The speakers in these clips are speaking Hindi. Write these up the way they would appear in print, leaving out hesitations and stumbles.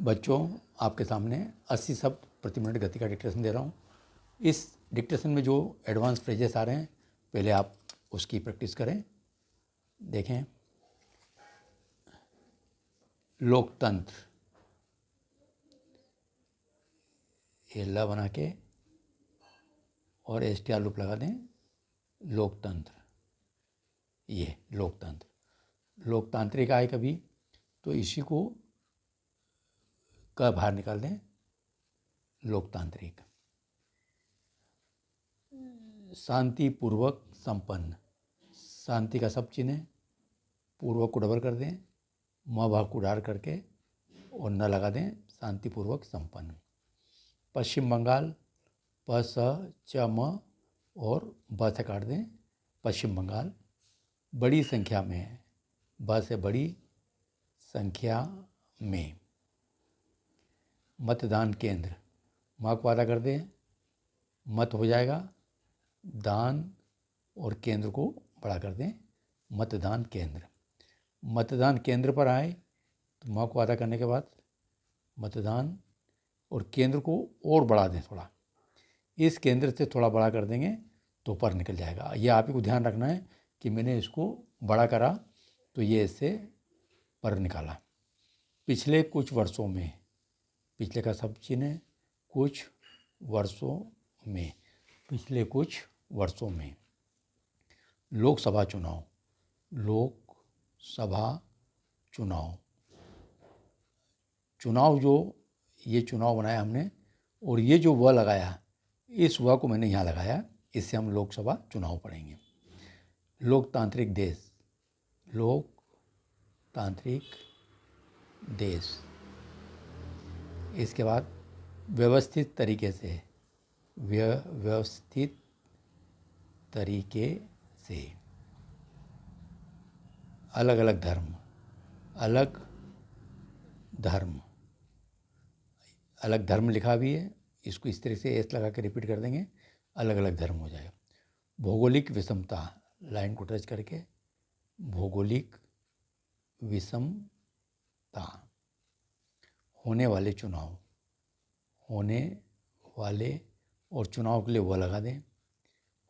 बच्चों, आपके सामने 80 शब्द प्रति मिनट गति का डिक्टेशन दे रहा हूँ। इस डिक्टेशन में जो एडवांस फ्रेजेस आ रहे हैं, पहले आप उसकी प्रैक्टिस करें। देखें, लोकतंत्र, ये ल बना के और STR लूप लगा दें। लोकतंत्र, ये लोकतंत्र। लोकतांत्रिक आए कभी तो इसी को क बाहर निकाल दें, लोकतांत्रिक। शांतिपूर्वक संपन्न, शांति का सब चिन्ह है, पूर्वक को डबल कर दें, म भाग को उधार करके और न लगा दें, शांतिपूर्वक संपन्न। पश्चिम बंगाल, प स च म और ब से काट दें, पश्चिम बंगाल। बड़ी संख्या में, ब से बड़ी संख्या में। मतदान केंद्र, माँ को आधा कर दें, मत हो जाएगा, दान और केंद्र को बड़ा कर दें, मतदान केंद्र। मतदान केंद्र पर आए तो माँ को आधा करने के बाद मतदान और केंद्र को और बढ़ा दें थोड़ा। इस केंद्र से थोड़ा बड़ा कर देंगे तो पर निकल जाएगा। ये आप ही को ध्यान रखना है कि मैंने इसको बड़ा करा तो ये इससे पर निकाला। पिछले कुछ वर्षों में, पिछले का सब चिन्ह है, कुछ वर्षों में, पिछले कुछ वर्षों में। लोकसभा चुनाव, लोकसभा चुनाव, चुनाव जो ये चुनाव बनाया हमने और ये जो व लगाया, इस व को मैंने यहाँ लगाया, इससे हम लोकसभा चुनाव पढ़ेंगे। लोकतांत्रिक देश, लोकतांत्रिक देश। इसके बाद व्यवस्थित तरीके से, व्यवस्थित तरीके से। अलग अलग धर्म, अलग धर्म, अलग धर्म लिखा भी है, इसको इस तरह से एस लगा के रिपीट कर देंगे, अलग अलग धर्म हो जाएगा। भौगोलिक विषमता, लाइन को टच करके, भौगोलिक विषमता। होने वाले चुनाव, होने वाले और चुनाव के लिए वो लगा दें,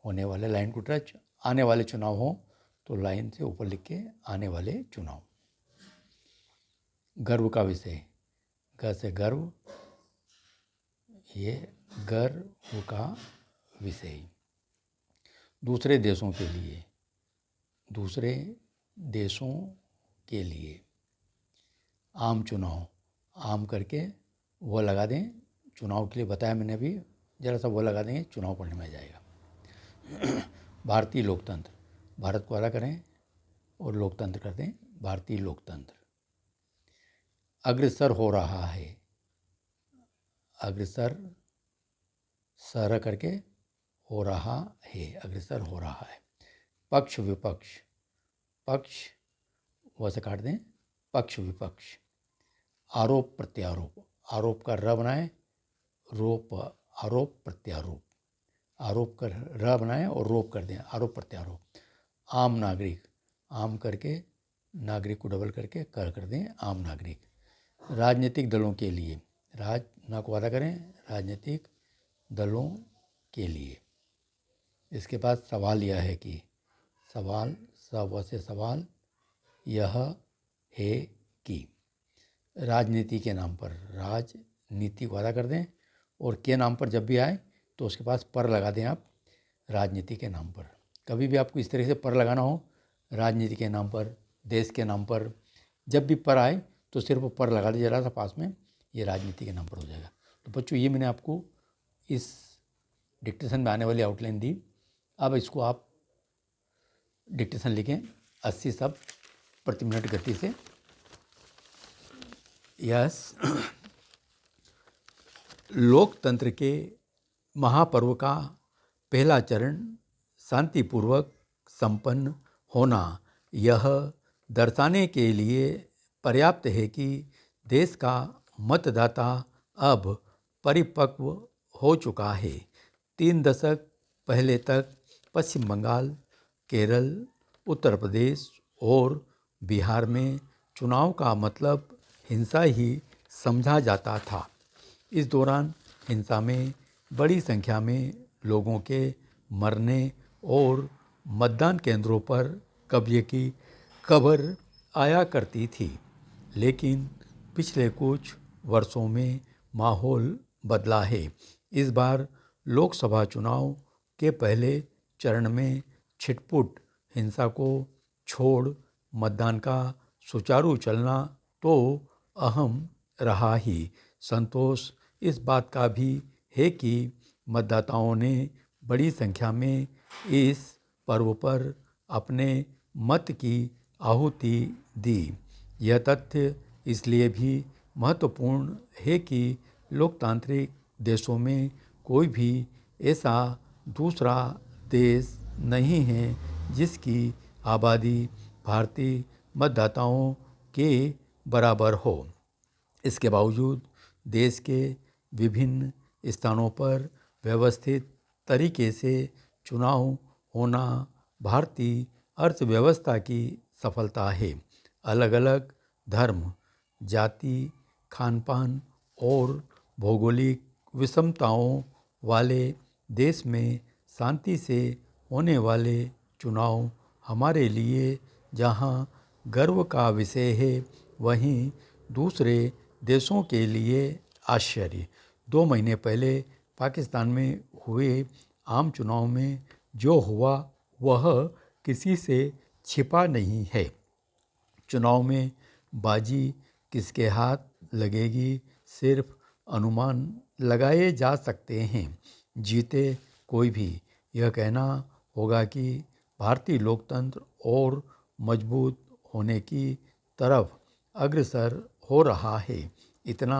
होने वाले, लाइन को टच। आने वाले चुनाव हो तो लाइन से ऊपर लिख के आने वाले चुनाव। गर्व का विषय, ग से गर्व, ये गर्व का विषय। दूसरे देशों के लिए, दूसरे देशों के लिए। आम चुनाव, आम करके वो लगा दें, चुनाव के लिए बताया मैंने अभी, जरा सा वो लगा देंगे, चुनाव पढ़ने में आ जाएगा। भारतीय लोकतंत्र, भारत को आधा करें और लोकतंत्र कर दें, भारतीय लोकतंत्र। अग्रसर हो रहा है, अग्रसर, सर करके हो रहा है, अग्रसर हो रहा है। पक्ष विपक्ष, पक्ष वो से काट दें, पक्ष विपक्ष। आरोप प्रत्यारोप, आरोप का र बनाए, रोप, आरोप प्रत्यारोप। आरोप का र बनाए और रोप कर दें, आरोप प्रत्यारोप। आम नागरिक, आम करके नागरिक को डबल करके कर दें, आम नागरिक। राजनीतिक दलों के लिए, राज ना को आधा करें, राजनीतिक दलों के लिए। इसके बाद सवाल यह है कि, सवाल, सब से सवाल, यह है कि। राजनीति के नाम पर, राजनीति को आधा कर दें और के नाम पर जब भी आए तो उसके पास पर लगा दें आप, राजनीति के नाम पर। कभी भी आपको इस तरह से पर लगाना हो, राजनीति के नाम पर, देश के नाम पर, जब भी पर आए तो सिर्फ पर लगा दीजिए जरा सा पास में, ये राजनीति के नाम पर हो जाएगा। तो बच्चों, ये मैंने आपको इस डिक्टेशन में आने वाली आउटलाइन दी। अब इसको आप डिक्टेशन लिखें 80 शब्द प्रति मिनट गति से। यस, लोकतंत्र के महापर्व का पहला चरण शांतिपूर्वक संपन्न होना यह दर्शाने के लिए पर्याप्त है कि देश का मतदाता अब परिपक्व हो चुका है। 3 दशक पहले तक पश्चिम बंगाल, केरल, उत्तर प्रदेश और बिहार में चुनाव का मतलब हिंसा ही समझा जाता था। इस दौरान हिंसा में बड़ी संख्या में लोगों के मरने और मतदान केंद्रों पर कब्जे की खबर आया करती थी। लेकिन पिछले कुछ वर्षों में माहौल बदला है। इस बार लोकसभा चुनाव के पहले चरण में छिटपुट हिंसा को छोड़ मतदान का सुचारू चलना तो अहम रहा ही। संतोष इस बात का भी है कि मतदाताओं ने बड़ी संख्या में इस पर्व पर अपने मत की आहुति दी। यह तथ्य इसलिए भी महत्वपूर्ण है कि लोकतांत्रिक देशों में कोई भी ऐसा दूसरा देश नहीं है जिसकी आबादी भारतीय मतदाताओं के बराबर हो। इसके बावजूद देश के विभिन्न स्थानों पर व्यवस्थित तरीके से चुनाव होना भारतीय अर्थव्यवस्था की सफलता है। अलग अलग धर्म, जाति, खानपान और भौगोलिक विषमताओं वाले देश में शांति से होने वाले चुनाव हमारे लिए जहां गर्व का विषय है, वहीं दूसरे देशों के लिए आश्चर्य। 2 महीने पहले पाकिस्तान में हुए आम चुनाव में जो हुआ वह किसी से छिपा नहीं है। चुनाव में बाजी किसके हाथ लगेगी सिर्फ अनुमान लगाए जा सकते हैं। जीते कोई भी, यह कहना होगा कि भारतीय लोकतंत्र और मजबूत होने की तरफ अग्रसर हो रहा है। इतना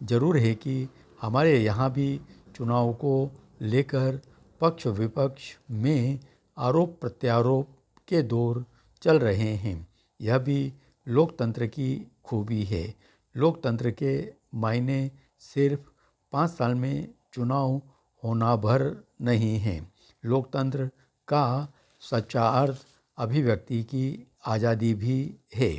जरूर है कि हमारे यहाँ भी चुनाव को लेकर पक्ष विपक्ष में आरोप प्रत्यारोप के दौर चल रहे हैं। यह भी लोकतंत्र की खूबी है। लोकतंत्र के मायने सिर्फ 5 साल में चुनाव होना भर नहीं है। लोकतंत्र का सच्चा अर्थ अभिव्यक्ति की आज़ादी भी है।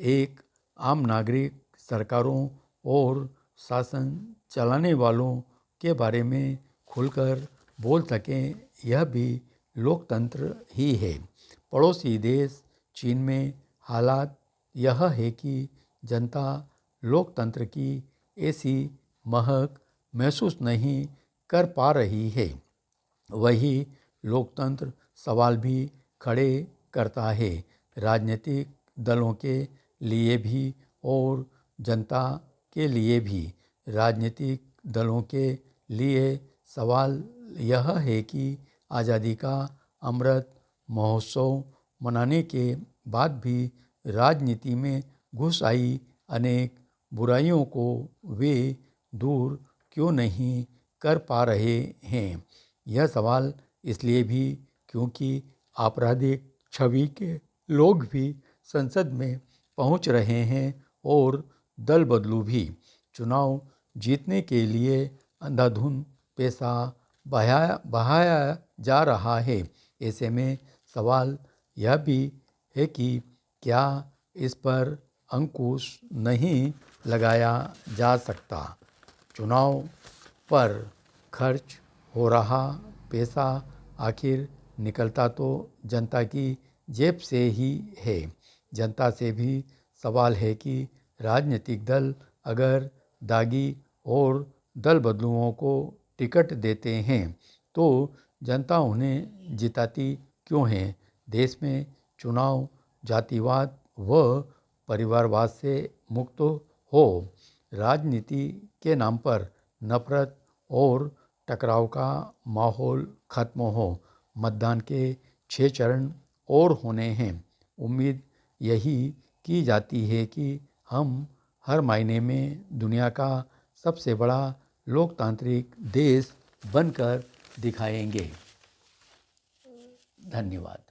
एक आम नागरिक सरकारों और शासन चलाने वालों के बारे में खुलकर बोल सकें, यह भी लोकतंत्र ही है। पड़ोसी देश चीन में हालात यह है कि जनता लोकतंत्र की ऐसी महक महसूस नहीं कर पा रही है। वही लोकतंत्र सवाल भी खड़े करता है, राजनीतिक दलों के लिए भी और जनता के लिए भी। राजनीतिक दलों के लिए सवाल यह है कि आज़ादी का अमृत महोत्सव मनाने के बाद भी राजनीति में घुस आई अनेक बुराइयों को वे दूर क्यों नहीं कर पा रहे हैं। यह सवाल इसलिए भी क्योंकि आपराधिक छवि के लोग भी संसद में पहुंच रहे हैं और दल बदलू भी। चुनाव जीतने के लिए अंधाधुंध पैसा बहाया जा रहा है। ऐसे में सवाल यह भी है कि क्या इस पर अंकुश नहीं लगाया जा सकता। चुनाव पर खर्च हो रहा पैसा आखिर निकलता तो जनता की जेब से ही है। जनता से भी सवाल है कि राजनीतिक दल अगर दागी और दल बदलुओं को टिकट देते हैं तो जनता उन्हें जिताती क्यों है। देश में चुनाव जातिवाद व परिवारवाद से मुक्त हो, राजनीति के नाम पर नफरत और टकराव का माहौल खत्म हो। मतदान के 6 चरण और होने हैं। उम्मीद यही की जाती है कि हम हर मायने में दुनिया का सबसे बड़ा लोकतांत्रिक देश बनकर दिखाएंगे। धन्यवाद।